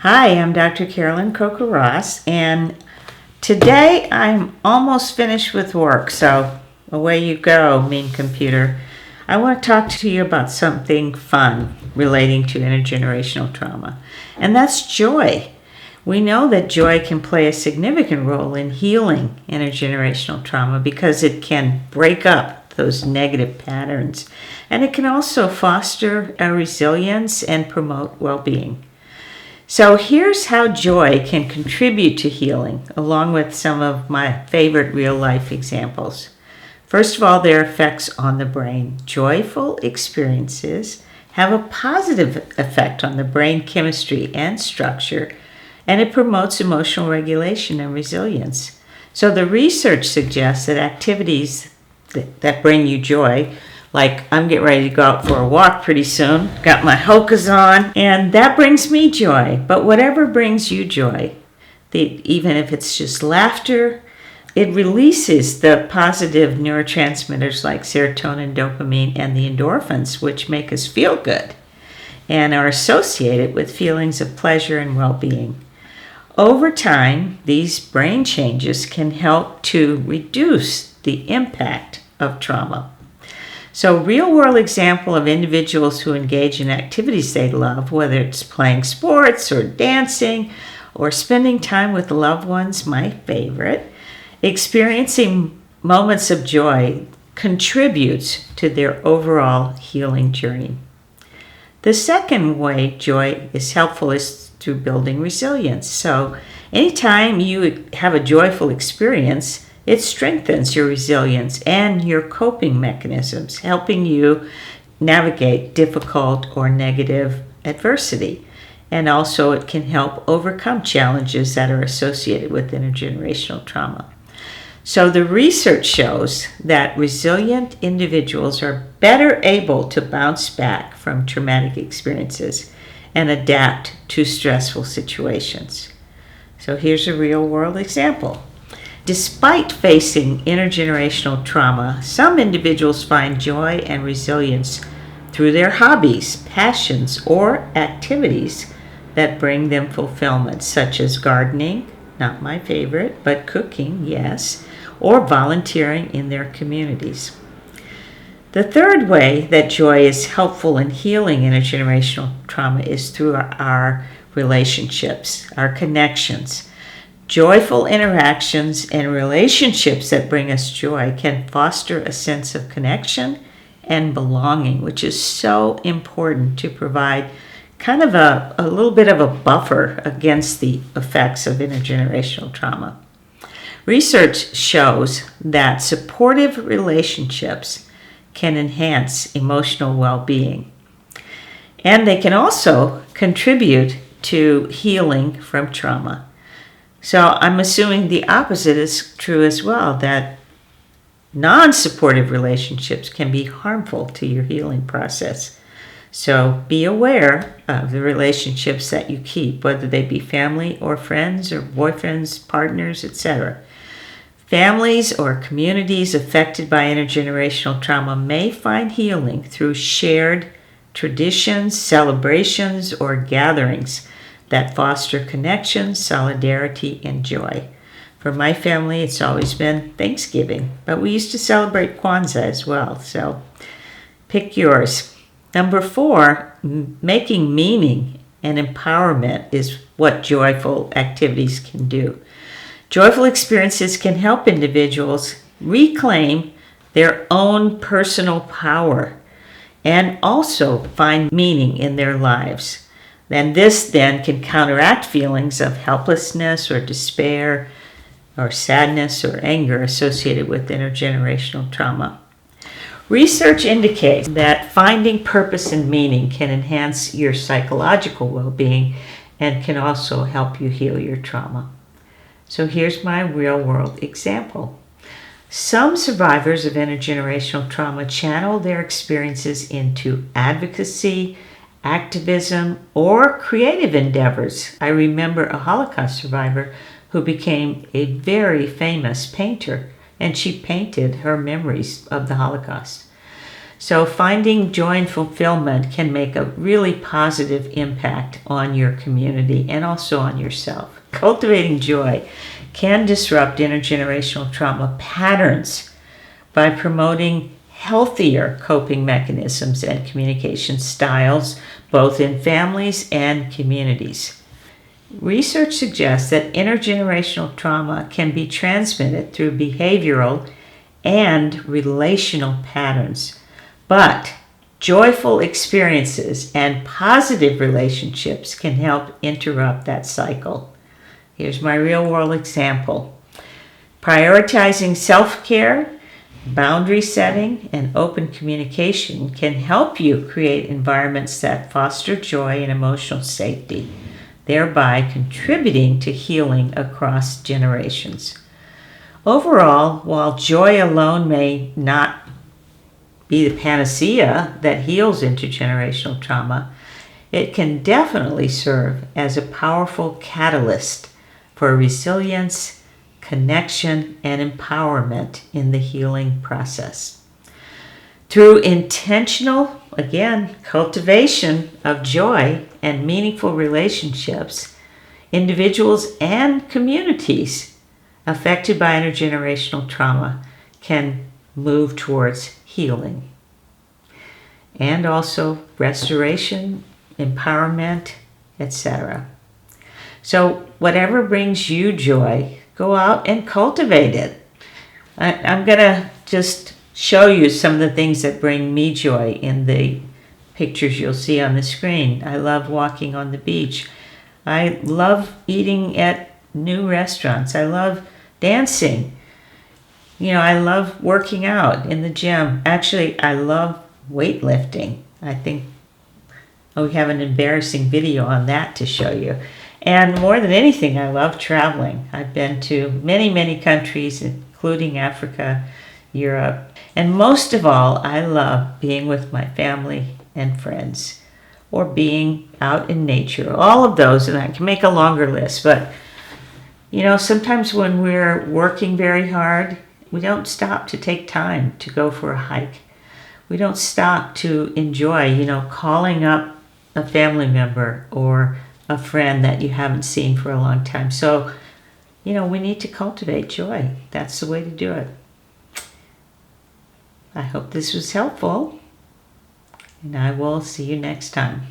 Hi, I'm Dr. Carolyn Coca-Ross, and today I'm almost finished with work, so away you go, mean computer. I want to talk to you about something fun relating to intergenerational trauma, and that's joy. We know that joy can play a significant role in healing intergenerational trauma because it can break up those negative patterns, and it can also foster a resilience and promote well-being. So here's how joy can contribute to healing, along with some of my favorite real-life examples. First of all, their effects on the brain. Joyful experiences have a positive effect on the brain chemistry and structure, and it promotes emotional regulation and resilience. So the research suggests that activities that bring you joy, like I'm getting ready to go out for a walk pretty soon, got my hokas on, and that brings me joy. But whatever brings you joy, even if it's just laughter, it releases the positive neurotransmitters like serotonin, dopamine, and the endorphins, which make us feel good and are associated with feelings of pleasure and well-being. Over time, these brain changes can help to reduce the impact of trauma. So real-world example of individuals who engage in activities they love, whether it's playing sports or dancing or spending time with loved ones, my favorite, experiencing moments of joy contributes to their overall healing journey. The second way joy is helpful is through building resilience. So anytime you have a joyful experience, it strengthens your resilience and your coping mechanisms, helping you navigate difficult or negative adversity. And also it can help overcome challenges that are associated with intergenerational trauma. So the research shows that resilient individuals are better able to bounce back from traumatic experiences and adapt to stressful situations. So here's a real-world example. Despite facing intergenerational trauma, some individuals find joy and resilience through their hobbies, passions, or activities that bring them fulfillment, such as gardening, not my favorite, but cooking, yes, or volunteering in their communities. The third way that joy is helpful in healing intergenerational trauma is through our relationships, our connections. Joyful interactions and relationships that bring us joy can foster a sense of connection and belonging, which is so important to provide kind of a little bit of a buffer against the effects of intergenerational trauma. Research shows that supportive relationships can enhance emotional well-being, and they can also contribute to healing from trauma. So I'm assuming the opposite is true as well, that non-supportive relationships can be harmful to your healing process. So be aware of the relationships that you keep, whether they be family or friends or boyfriends, partners, etc. Families or communities affected by intergenerational trauma may find healing through shared traditions, celebrations, or gatherings that foster connection, solidarity, and joy. For my family, it's always been Thanksgiving, but we used to celebrate Kwanzaa as well, so pick yours. Number 4, making meaning and empowerment is what joyful activities can do. Joyful experiences can help individuals reclaim their own personal power and also find meaning in their lives. And this then can counteract feelings of helplessness or despair or sadness or anger associated with intergenerational trauma. Research indicates that finding purpose and meaning can enhance your psychological well-being and can also help you heal your trauma. So here's my real-world example. Some survivors of intergenerational trauma channel their experiences into advocacy, activism, or creative endeavors. I remember a Holocaust survivor who became a very famous painter, and she painted her memories of the Holocaust. So finding joy and fulfillment can make a really positive impact on your community and also on yourself. Cultivating joy can disrupt intergenerational trauma patterns by promoting healthier coping mechanisms and communication styles, both in families and communities. Research suggests that intergenerational trauma can be transmitted through behavioral and relational patterns, but joyful experiences and positive relationships can help interrupt that cycle. Here's my real-world example. Prioritizing self-care, boundary setting, and open communication can help you create environments that foster joy and emotional safety, thereby contributing to healing across generations. Overall, while joy alone may not be the panacea that heals intergenerational trauma, it can definitely serve as a powerful catalyst for resilience, connection, and empowerment in the healing process. Through intentional, again, cultivation of joy and meaningful relationships, individuals and communities affected by intergenerational trauma can move towards healing and also restoration, empowerment, etc. So whatever brings you joy, go out and cultivate it. I'm going to just show you some of the things that bring me joy in the pictures you'll see on the screen. I love walking on the beach. I love eating at new restaurants. I love dancing. I love working out in the gym. Actually, I love weightlifting. I think we have an embarrassing video on that to show you. And more than anything, I love traveling. I've been to many, many countries, including Africa, Europe. And most of all, I love being with my family and friends or being out in nature. All of those, and I can make a longer list. But, sometimes when we're working very hard, we don't stop to take time to go for a hike. We don't stop to enjoy, calling up a family member or a friend that you haven't seen for a long time. So, we need to cultivate joy. That's the way to do it. I hope this was helpful, and I will see you next time.